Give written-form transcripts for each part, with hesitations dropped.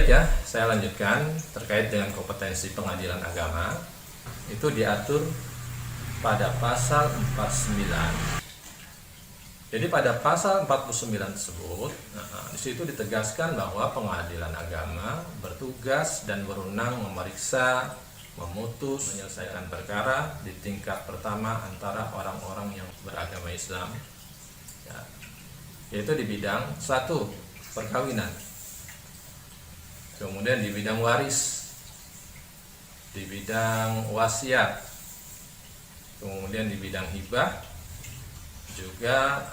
Baik ya, saya lanjutkan terkait dengan kompetensi pengadilan agama. Itu diatur pada pasal 49. Jadi pada pasal 49 tersebut, di situ ditegaskan bahwa pengadilan agama bertugas dan berwenang memeriksa, memutus, menyelesaikan perkara di tingkat pertama antara orang-orang yang beragama Islam, ya, yaitu di bidang satu, perkawinan, kemudian di bidang waris, di bidang wasiat, kemudian di bidang hibah, juga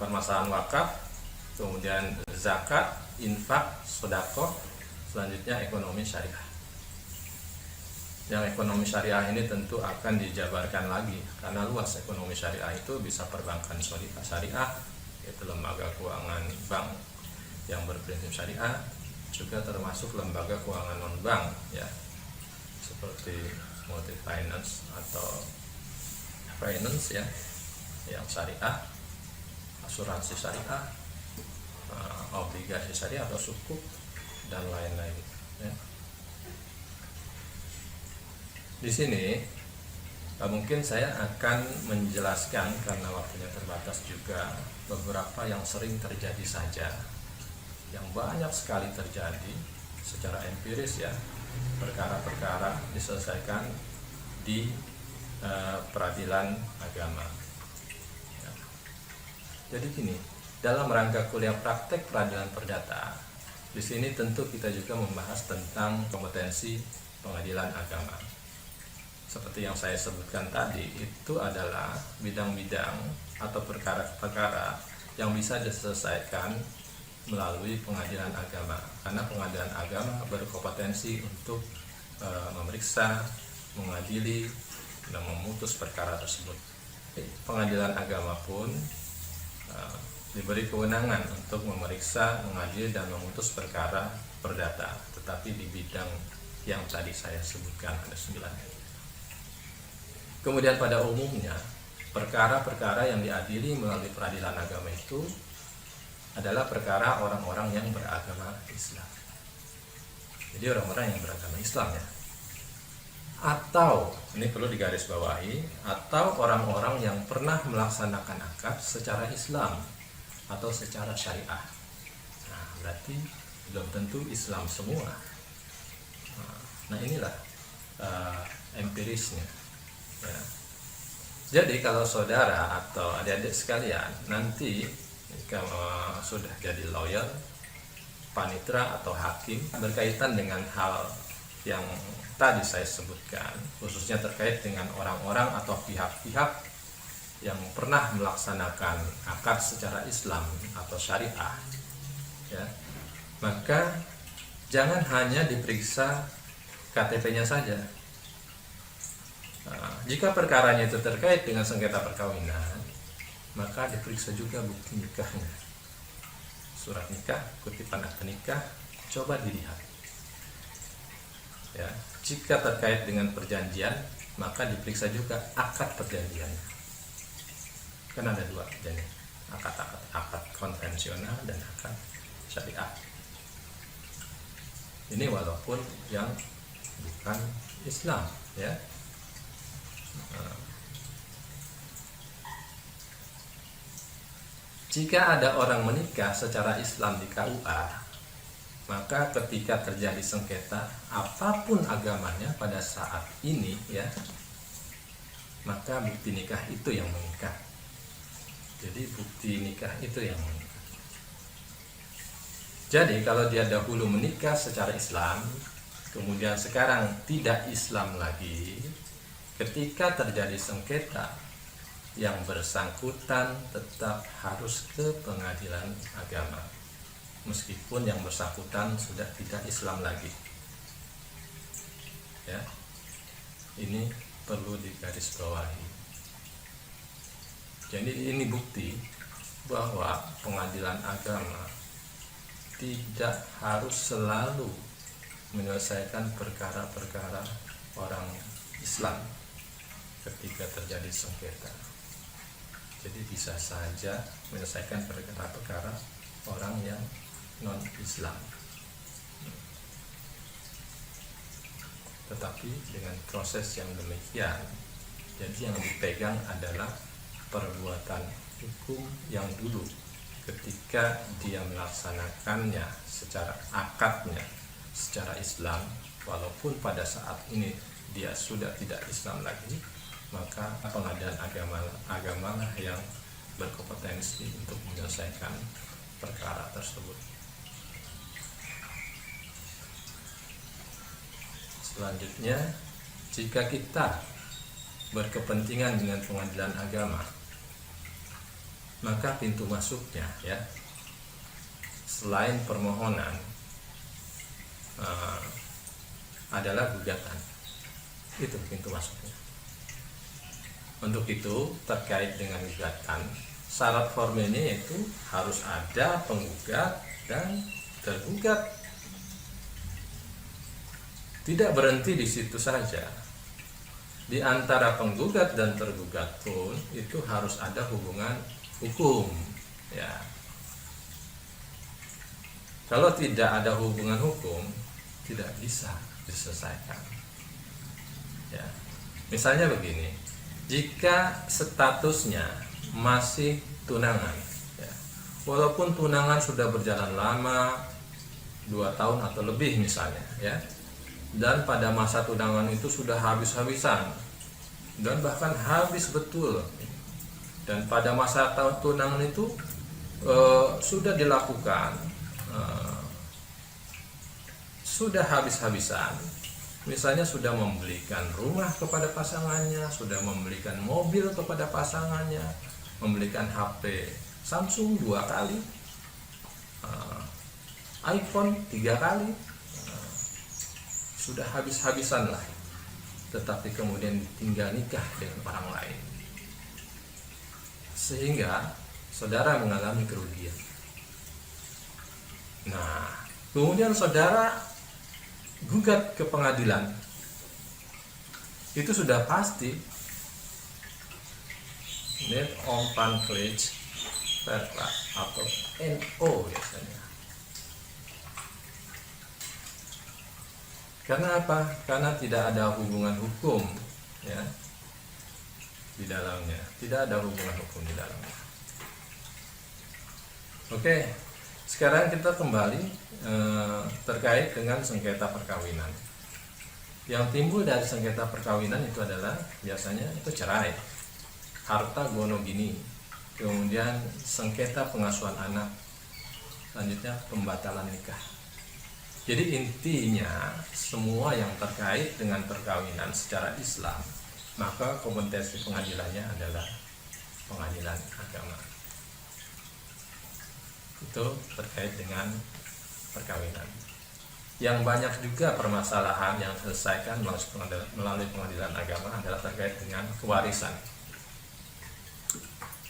permasalahan wakaf, kemudian zakat, infak, sedekah, selanjutnya ekonomi syariah. Yang ekonomi syariah ini tentu akan dijabarkan lagi karena luas. Ekonomi syariah itu bisa perbankan syariah, yaitu lembaga keuangan bank yang berprinsip syariah, juga termasuk lembaga keuangan non bank, ya, seperti multi finance atau finance, ya, yang syariah, asuransi syariah, obligasi syariah atau sukuk, dan lain-lain, ya. Di sini mungkin saya akan menjelaskan karena waktunya terbatas juga beberapa yang sering terjadi saja, yang banyak sekali terjadi secara empiris, ya, perkara-perkara diselesaikan di peradilan agama. Ya. Jadi gini, dalam rangka kuliah praktek peradilan perdata, di sini tentu kita juga membahas tentang kompetensi pengadilan agama. Seperti yang saya sebutkan tadi, itu adalah bidang-bidang atau perkara-perkara yang bisa diselesaikan melalui pengadilan agama, karena pengadilan agama berkompetensi untuk memeriksa, mengadili, dan memutus perkara tersebut. Pengadilan agama pun diberi kewenangan untuk memeriksa, mengadili, dan memutus perkara perdata, tetapi di bidang yang tadi saya sebutkan ada 9. Kemudian pada umumnya perkara-perkara yang diadili melalui peradilan agama itu adalah perkara orang-orang yang beragama Islam. Jadi orang-orang yang beragama Islam, ya. Atau, ini perlu digarisbawahi, atau orang-orang yang pernah melaksanakan akad secara Islam atau secara syariah. Nah, berarti belum tentu Islam semua. Nah, inilah empirisnya, ya. Jadi kalau saudara atau adik-adik sekalian nanti kalau sudah jadi lawyer, panitera atau hakim berkaitan dengan hal yang tadi saya sebutkan, khususnya terkait dengan orang-orang atau pihak-pihak yang pernah melaksanakan akad secara Islam atau syariah, ya, maka jangan hanya diperiksa KTP-nya saja. Nah, jika perkaranya itu terkait dengan sengketa perkawinan, maka diperiksa juga bukti nikahnya, surat nikah, kutipan akte nikah, coba dilihat, ya. Jika terkait dengan perjanjian, maka diperiksa juga akad perjanjiannya. Kan ada dua jenis, akad konvensional dan akad syariah. Ini walaupun yang bukan Islam, ya. Jika ada orang menikah secara Islam di KUA, maka ketika terjadi sengketa apapun agamanya pada saat ini, ya, maka bukti nikah itu yang mengikat. Jadi bukti nikah itu yang mengikat. Jadi kalau dia dahulu menikah secara Islam, kemudian sekarang tidak Islam lagi, ketika terjadi sengketa, yang bersangkutan tetap harus ke pengadilan agama, meskipun yang bersangkutan sudah tidak Islam lagi, ya. Ini perlu digarisbawahi. Jadi ini bukti bahwa pengadilan agama tidak harus selalu menyelesaikan perkara-perkara orang Islam ketika terjadi sengketa. Jadi bisa saja menyelesaikan perkara-perkara orang yang non-Islam. tetapi dengan proses yang demikian, jadi yang dipegang adalah perbuatan hukum yang dulu ketika dia melaksanakannya secara akadnya secara Islam, walaupun pada saat ini dia sudah tidak Islam lagi, maka pengadilan agama yang berkompetensi untuk menyelesaikan perkara tersebut. Selanjutnya, jika kita berkepentingan dengan pengadilan agama, maka pintu masuknya ya, selain permohonan adalah gugatan. Itu pintu masuknya. Untuk itu, terkait dengan gugatan, syarat formilnya yaitu harus ada penggugat dan tergugat. Tidak berhenti di situ saja. Di antara penggugat dan tergugat pun itu harus ada hubungan hukum, ya. Kalau tidak ada hubungan hukum, tidak bisa diselesaikan. Ya. Misalnya begini, jika statusnya masih tunangan, ya, walaupun tunangan sudah berjalan lama, 2 tahun atau lebih misalnya, ya, dan pada masa tunangan itu sudah habis-habisan dan bahkan habis betul, dan pada masa tunangan itu sudah dilakukan, sudah habis-habisan, misalnya sudah membelikan rumah kepada pasangannya, sudah membelikan mobil kepada pasangannya, membelikan HP Samsung 2 kali, iPhone 3 kali, sudah habis-habisan lah, tetapi kemudian ditinggal nikah dengan orang lain, sehingga saudara mengalami kerugian. Nah, kemudian saudara gugat ke pengadilan, itu sudah pasti net onpancrage verklaar atau NO biasanya. Karena apa? Karena tidak ada hubungan hukum, ya, di dalamnya. Tidak ada hubungan hukum di dalamnya. Oke, sekarang kita kembali terkait dengan sengketa perkawinan. Yang timbul dari sengketa perkawinan itu adalah biasanya itu cerai, harta gonogini, kemudian sengketa pengasuhan anak, selanjutnya pembatalan nikah. Jadi intinya semua yang terkait dengan perkawinan secara Islam, maka kompetensi pengadilannya adalah pengadilan agama. Itu terkait dengan perkawinan. Yang banyak juga permasalahan yang diselesaikan melalui pengadilan agama adalah terkait dengan kewarisan.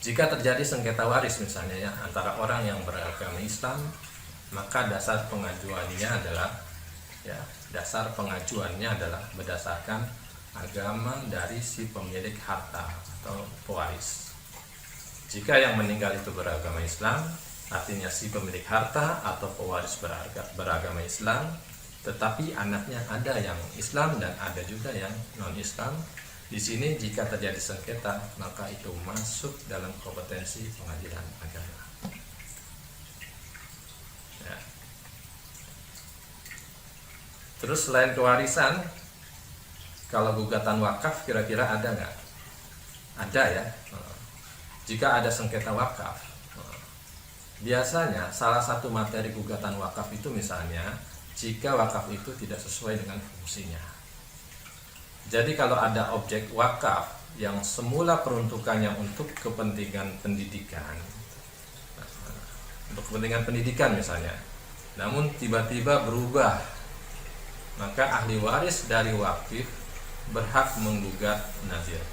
Jika terjadi sengketa waris misalnya ya antara orang yang beragama Islam, maka dasar pengajuannya adalah berdasarkan agama dari si pemilik harta atau pewaris. Jika yang meninggal itu beragama Islam, artinya si pemilik harta atau pewaris beragama Islam, tetapi anaknya ada yang Islam dan ada juga yang non-Islam. Di sini jika terjadi sengketa, maka itu masuk dalam kompetensi pengadilan agama. Ya. Terus selain kewarisan, kalau gugatan wakaf kira-kira ada nggak? Ada ya. Jika ada sengketa wakaf, biasanya salah satu materi gugatan wakaf itu misalnya jika wakaf itu tidak sesuai dengan fungsinya. Jadi kalau ada objek wakaf yang semula peruntukannya untuk kepentingan pendidikan, misalnya, namun tiba-tiba berubah, maka ahli waris dari wakif berhak menggugat nazir.